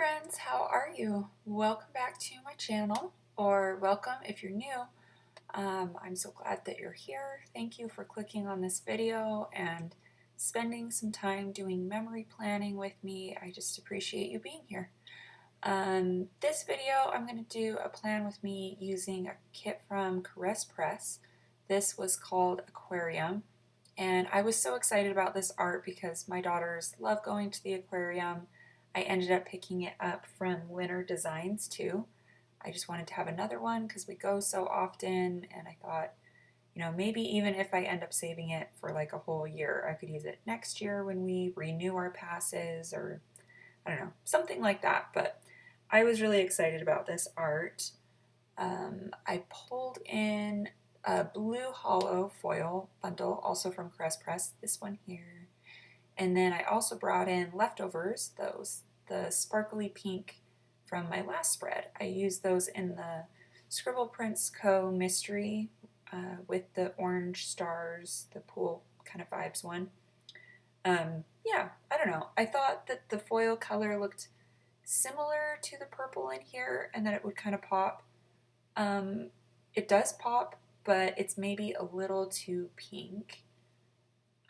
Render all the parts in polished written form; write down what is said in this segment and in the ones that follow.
friends, how are you? Welcome back to my channel, or welcome if you're new. I'm so glad that you're here. Thank you for clicking on this video and spending some time doing memory planning with me. I just appreciate you being here. This video, I'm going to do a plan with me using a kit from Caress Press. This was called Aquarium, and I was so excited about this art because my daughters love going to the aquarium. I ended up picking it up from Winter Designs too. I just wanted to have another one because we go so often, and I thought, maybe even if I end up saving it for like a whole year, I could use it next year when we renew our passes, or I don't know, something like that. But I was really excited about this art. I pulled in a blue hollow foil bundle, also from Caress Press, this one here. And then I also brought in leftovers, the sparkly pink from my last spread. I used those in the Scribble Prints Co. mystery with the orange stars, the pool kind of vibes one. Yeah, I don't know. I thought that the foil color looked similar to the purple in here and that it would kind of pop. It does pop, but it's maybe a little too pink.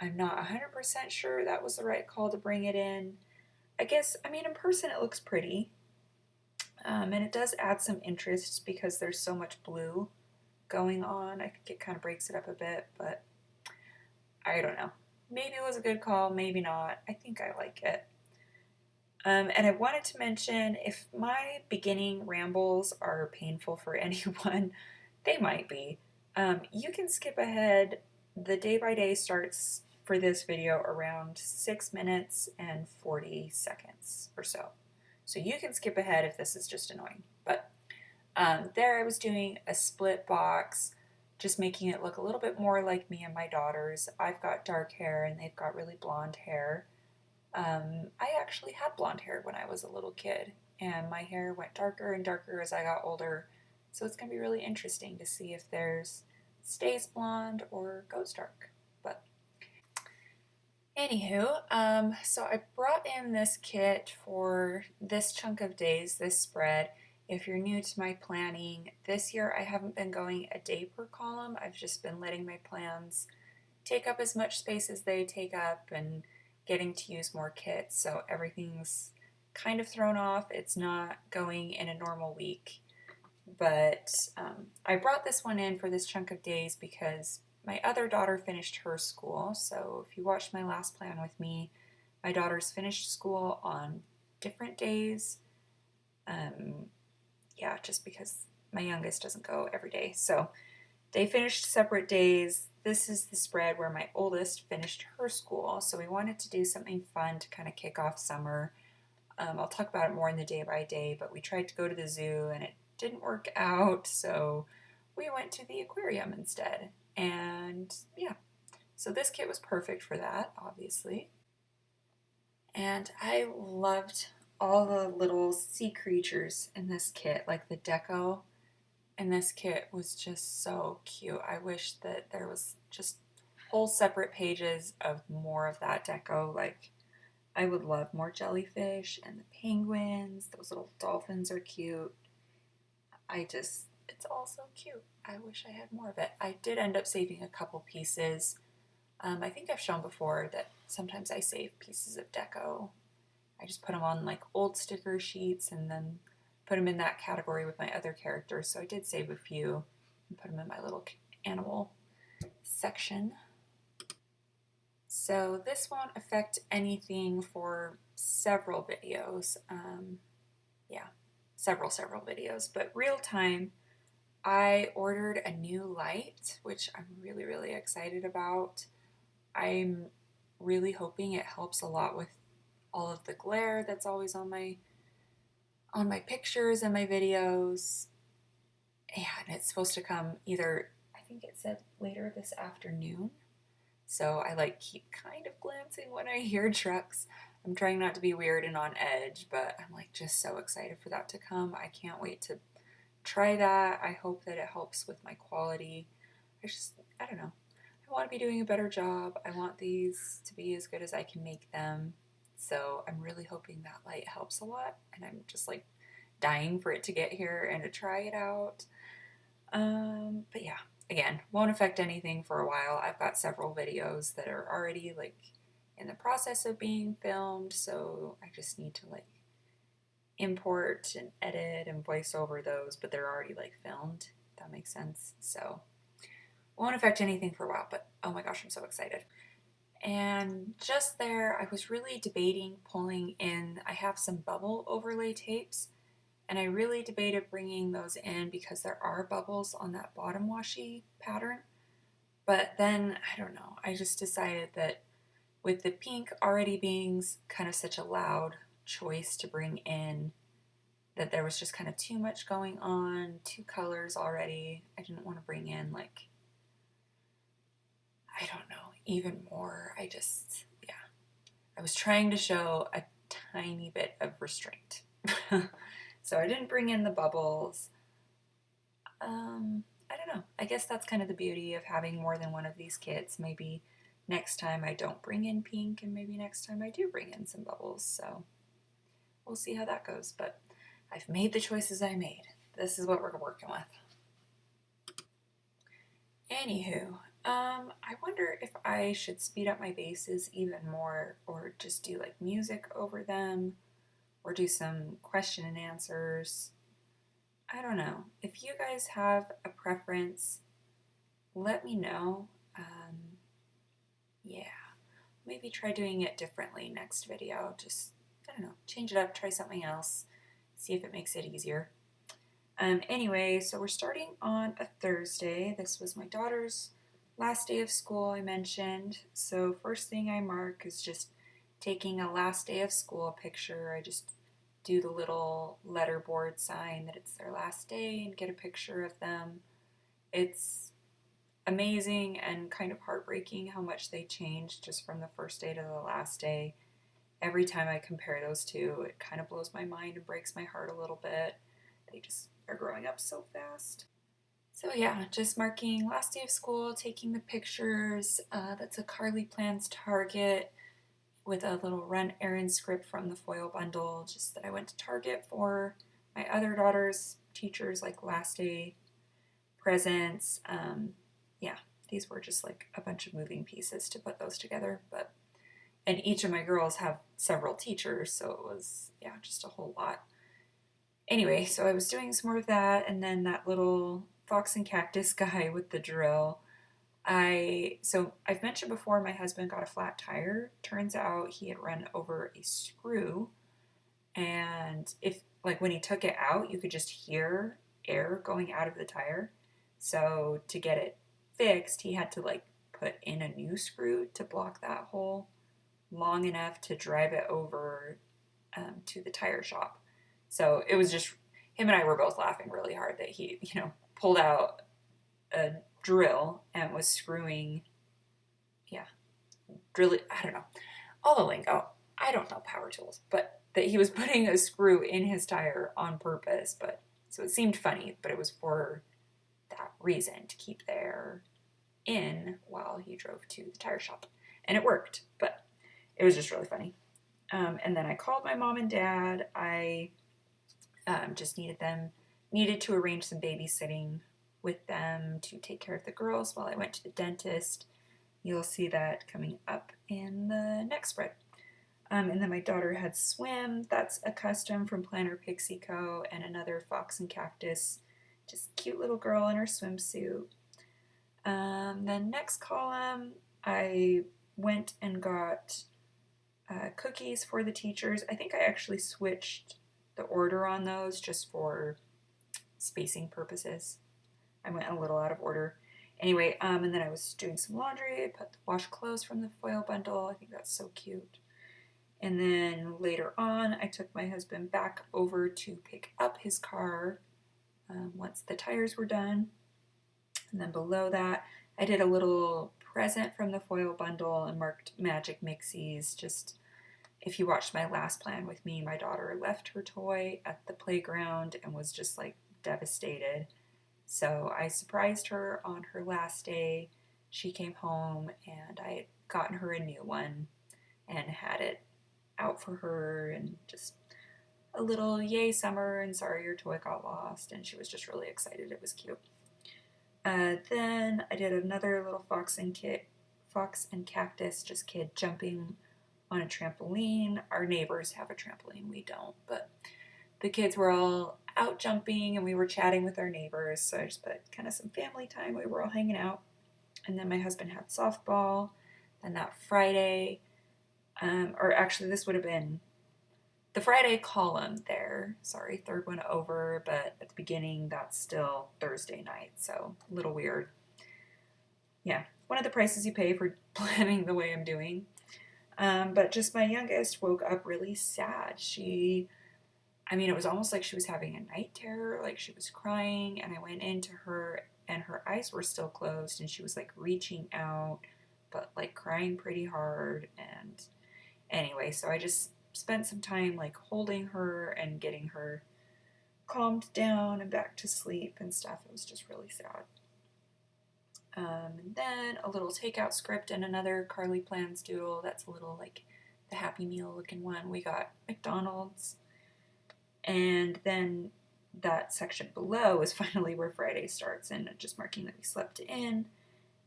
I'm not 100% sure that was the right call to bring it in. I guess, in person it looks pretty. And it does add some interest because there's so much blue going on. I think it kind of breaks it up a bit, but I don't know. Maybe it was a good call, maybe not. I think I like it. And I wanted to mention, if my beginning rambles are painful for anyone, they might be. You can skip ahead. The day by day starts for this video around 6 minutes and 40 seconds or so. So you can skip ahead if this is just annoying. But there I was doing a split box, just making it look a little bit more like me and my daughters. I've got dark hair and they've got really blonde hair. I actually had blonde hair when I was a little kid, and my hair went darker and darker as I got older. So it's going to be really interesting to see if theirs stays blonde or goes dark. But anywho, so I brought in this kit for this chunk of days, this spread. If you're new to my planning, this year I haven't been going a day per column. I've just been letting my plans take up as much space as they take up and getting to use more kits, so everything's kind of thrown off. It's not going in a normal week, but I brought this one in for this chunk of days because my other daughter finished her school. So if you watched my last plan with me, my daughters finished school on different days. Yeah, just because my youngest doesn't go every day, so they finished separate days. This is the spread where my oldest finished her school, so we wanted to do something fun to kind of kick off summer. I'll talk about it more in the day by day, but we tried to go to the zoo and it didn't work out, so we went to the aquarium instead. And yeah, so this kit was perfect for that, obviously. And I loved all the little sea creatures in this kit, like the deco. And this kit was just so cute. I wish that there was just whole separate pages of more of that deco. Like, I would love more jellyfish and the penguins. Those little dolphins are cute. It's all so cute. I wish I had more of it. I did end up saving a couple pieces. I think I've shown before that sometimes I save pieces of deco. I just put them on like old sticker sheets and then put them in that category with my other characters. So I did save a few and put them in my little animal section. So this won't affect anything for several videos. Yeah, several videos. But real time, I ordered a new light, which I'm really, really excited about. I'm really hoping it helps a lot with all of the glare that's always on my pictures and my videos. And it's supposed to come either, I think it said later this afternoon. So I keep kind of glancing when I hear trucks. I'm trying not to be weird and on edge, but I'm just so excited for that to come. I can't wait to try that. I hope that it helps with my quality. I don't know. I want to be doing a better job. I want these to be as good as I can make them. So I'm really hoping that light helps a lot, and I'm just like dying for it to get here and to try it out. But yeah, again, won't affect anything for a while. I've got several videos that are already like in the process of being filmed, so I just need to like import and edit and voice over those, but they're already like filmed, if that makes sense. So won't affect anything for a while, but oh my gosh, I'm so excited. And just there, I was really debating pulling in, I have some bubble overlay tapes, and I really debated bringing those in because there are bubbles on that bottom washi pattern. But then, I don't know, I just decided that with the pink already being kind of such a loud choice to bring in, that there was just kind of too much going on, two colors already. I didn't want to bring in like, I don't know, even more. Yeah, I was trying to show a tiny bit of restraint. So I didn't bring in the bubbles. I don't know. I guess that's kind of the beauty of having more than one of these kits. Maybe next time I don't bring in pink, and maybe next time I do bring in some bubbles. So we'll see how that goes. But I've made the choices I made. This is what we're working with. Anywho, I wonder if I should speed up my bases even more, or just do like music over them, or do some question and answers. I don't know. If you guys have a preference, let me know. Yeah, maybe try doing it differently next video. Just, I don't know, change it up, try something else, see if it makes it easier. Anyway, so we're starting on a Thursday. This was my daughter's last day of school, I mentioned. So first thing I mark is just taking a last day of school picture. I just do the little letterboard sign that it's their last day and get a picture of them. It's amazing and kind of heartbreaking how much they changed just from the first day to the last day. Every time I compare those two, it kind of blows my mind and breaks my heart a little bit. They just are growing up so fast. So yeah, just marking last day of school, taking the pictures. That's a Carly Plans Target with a little run errand script from the foil bundle, just that I went to Target for my other daughter's teachers, like last day presents. Yeah, these were just like a bunch of moving pieces to put those together. And each of my girls have several teachers, so it was, yeah, just a whole lot. Anyway, so I was doing some more of that, and then that little fox and cactus guy with the drill. So I've mentioned before my husband got a flat tire. Turns out he had run over a screw, and if like when he took it out, you could just hear air going out of the tire. So to get it fixed, he had to like put in a new screw to block that hole long enough to drive it over to the tire shop. So it was just him and I were both laughing really hard that he, pulled out a drill and was screwing, yeah, drilling, I don't know, all the lingo. I don't know power tools, but that he was putting a screw in his tire on purpose. But so it seemed funny, but it was for that reason, to keep the air in while he drove to the tire shop. And it worked, but it was just really funny. And then I called my mom and dad. I just needed to arrange some babysitting with them to take care of the girls while I went to the dentist. You'll see that coming up in the next spread. And then my daughter had swim. That's a custom from Planner Pixie Co. And another fox and cactus. Just cute little girl in her swimsuit. Then next column, I went and got cookies for the teachers. I think I actually switched the order on those just for spacing purposes. I went a little out of order. Anyway, and then I was doing some laundry. I put the wash clothes from the foil bundle. I think that's so cute. And then later on, I took my husband back over to pick up his car once the tires were done. And then below that, I did a little present from the foil bundle and marked Magic Mixies. Just if you watched my last plan with me, my daughter left her toy at the playground and was just like devastated. So I surprised her on her last day. She came home and I had gotten her a new one and had it out for her, and just a little yay summer and sorry your toy got lost, and she was just really excited. It was cute. Then I did another little fox and cactus, just kid jumping on a trampoline. Our neighbors have a trampoline, we don't, but the kids were all out jumping and we were chatting with our neighbors, so I just put kind of some family time. We were all hanging out, and then my husband had softball. Then that Friday, or actually this would have been the Friday column there. Sorry, third one over, but at the beginning that's still Thursday night, so a little weird. Yeah, one of the prices you pay for planning the way I'm doing. But just my youngest woke up really sad. It was almost like she was having a night terror, like she was crying, and I went into her and her eyes were still closed and she was like reaching out, but like crying pretty hard. And anyway, so I just spent some time like holding her and getting her calmed down and back to sleep and stuff. It was just really sad. And then a little takeout script and another Carly Plans doodle. That's a little like the Happy Meal looking one. We got McDonald's. And then that section below is finally where Friday starts, and just marking that we slept in.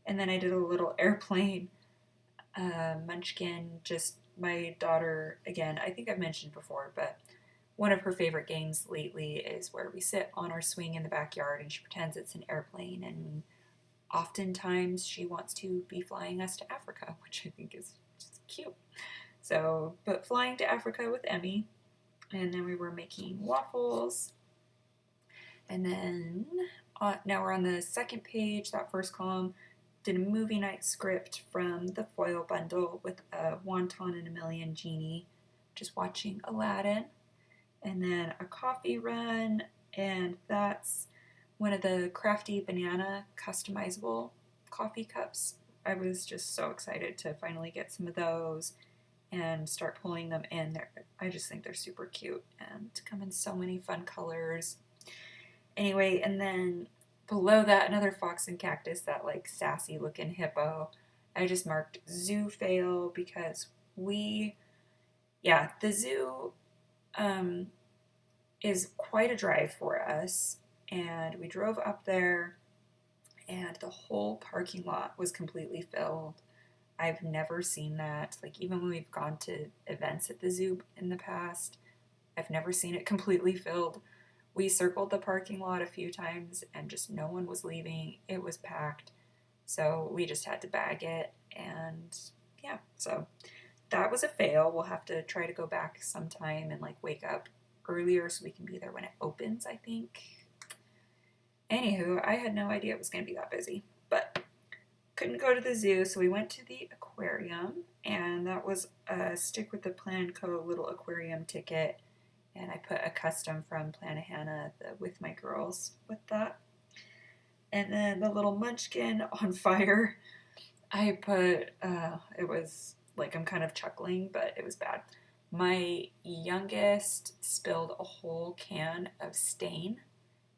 And then I did a little airplane munchkin. Just my daughter, again, I think I've mentioned before, but one of her favorite games lately is where we sit on our swing in the backyard and she pretends it's an airplane, and oftentimes she wants to be flying us to Africa, which I think is just cute. So, but flying to Africa with Emmy, and then we were making waffles. And then now we're on the second page, that first column. Did a movie night script from the foil bundle with a wonton and a million genie, just watching Aladdin. And then a coffee run, and that's one of the crafty banana customizable coffee cups. I was just so excited to finally get some of those and start pulling them in. I just think they're super cute and come in so many fun colors. Anyway, and then below that, another fox and cactus, that like sassy looking hippo. I just marked zoo fail because the zoo is quite a drive for us, and we drove up there and the whole parking lot was completely filled. I've never seen that. Like, even when we've gone to events at the zoo in the past, I've never seen it completely filled. We circled the parking lot a few times and just no one was leaving. It was packed. So we just had to bag it. And yeah, so that was a fail. We'll have to try to go back sometime and like wake up earlier so we can be there when it opens, I think. Anywho, I had no idea it was going to be that busy, but couldn't go to the zoo, so we went to the aquarium, and that was a stick with the Plan Co. little aquarium ticket, and I put a custom from Planahana with my girls with that. And then the little munchkin on fire, I put, it was like, I'm kind of chuckling, but it was bad. My youngest spilled a whole can of stain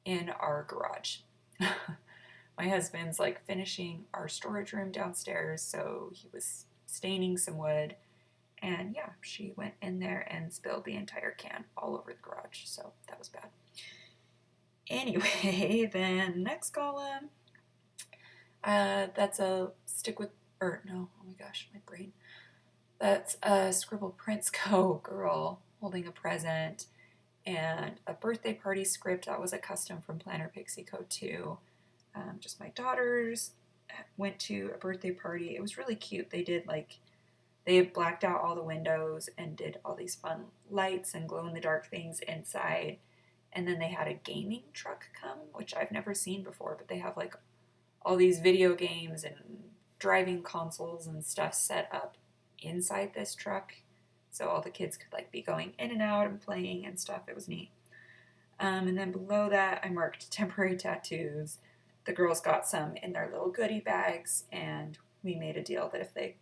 in our garage. My husband's like finishing our storage room downstairs, so he was staining some wood, and yeah, she went in there and spilled the entire can all over the garage, so that was bad. Anyway, then next column, that's a stick with, or no, oh my gosh, my brain. That's a Scribble Prince Co. girl holding a present, and a birthday party script that was a custom from Planner Pixie Co. too. Just my daughters went to a birthday party. It was really cute. They blacked out all the windows and did all these fun lights and glow in the dark things inside. And then they had a gaming truck come, which I've never seen before, but they have like all these video games and driving consoles and stuff set up inside this truck. So all the kids could like be going in and out and playing and stuff. It was neat. And then below that, I marked temporary tattoos. The girls got some in their little goodie bags, and we made a deal that if they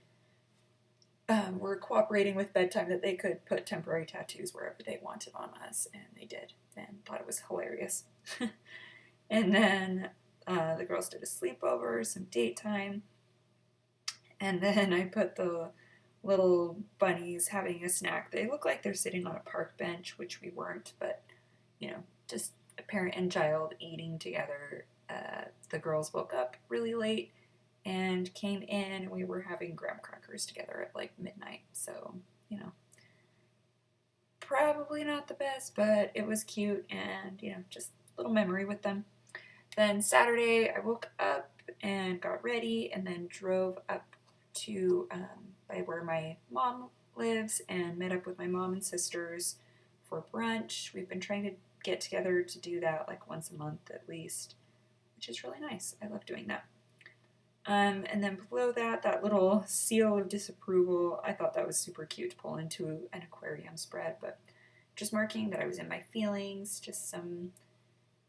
were cooperating with bedtime, that they could put temporary tattoos wherever they wanted on us, and they did, and thought it was hilarious. And then the girls did a sleepover, some date time, and then I put the little bunnies having a snack. They look like they're sitting on a park bench, which we weren't, but you know, just a parent and child eating together. The girls woke up really late and came in, and we were having graham crackers together at like midnight. So, you know, probably not the best, but it was cute and, you know, just a little memory with them. Then Saturday, I woke up and got ready and then drove up to by where my mom lives and met up with my mom and sisters for brunch. We've been trying to get together to do that like once a month at least, which is really nice. I love doing that. And then below that, that little seal of disapproval, I thought that was super cute to pull into an aquarium spread, but just marking that I was in my feelings, just some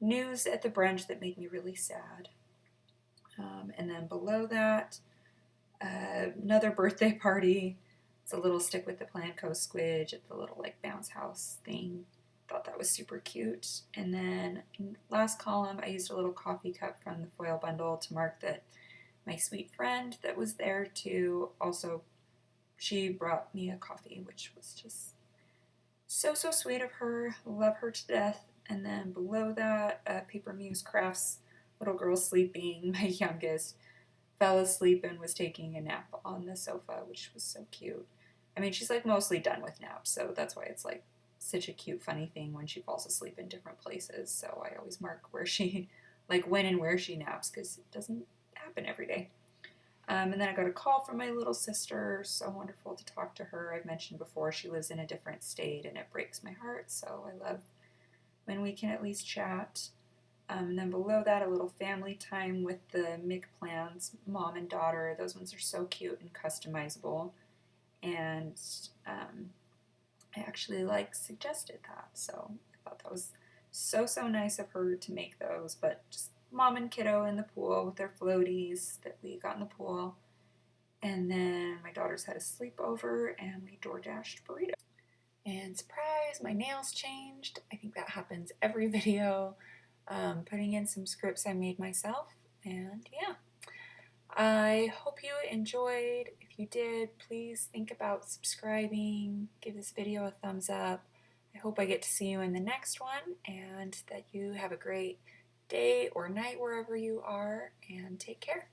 news at the brunch that made me really sad. And then below that, another birthday party. It's a little stick with the Planco squidge at the little like bounce house thing. Thought that was super cute. And then in the last column, I used a little coffee cup from the foil bundle to mark that my sweet friend that was there too also, she brought me a coffee, which was just so sweet of her. Love her to death. And then below that, Paper Muse Crafts, little girl sleeping, my youngest, fell asleep and was taking a nap on the sofa, which was so cute. I mean, she's like mostly done with naps, so that's why it's like such a cute, funny thing when she falls asleep in different places. So I always mark where she, like when and where she naps, because it doesn't happen every day. And then I got a call from my little sister. So wonderful to talk to her. I've mentioned before she lives in a different state and it breaks my heart. So I love when we can at least chat. And then below that, a little family time with the Mick plants, mom and daughter. Those ones are so cute and customizable. And I actually like suggested that. So I thought that was so nice of her to make those. But just mom and kiddo in the pool with their floaties that we got in the pool. And then my daughters had a sleepover and we door dashed burrito. And surprise, my nails changed. I think that happens every video. Putting in some scripts I made myself. And yeah, I hope you enjoyed. If you did, please think about subscribing, give this video a thumbs up. I hope I get to see you in the next one and that you have a great day or night wherever you are, and take care.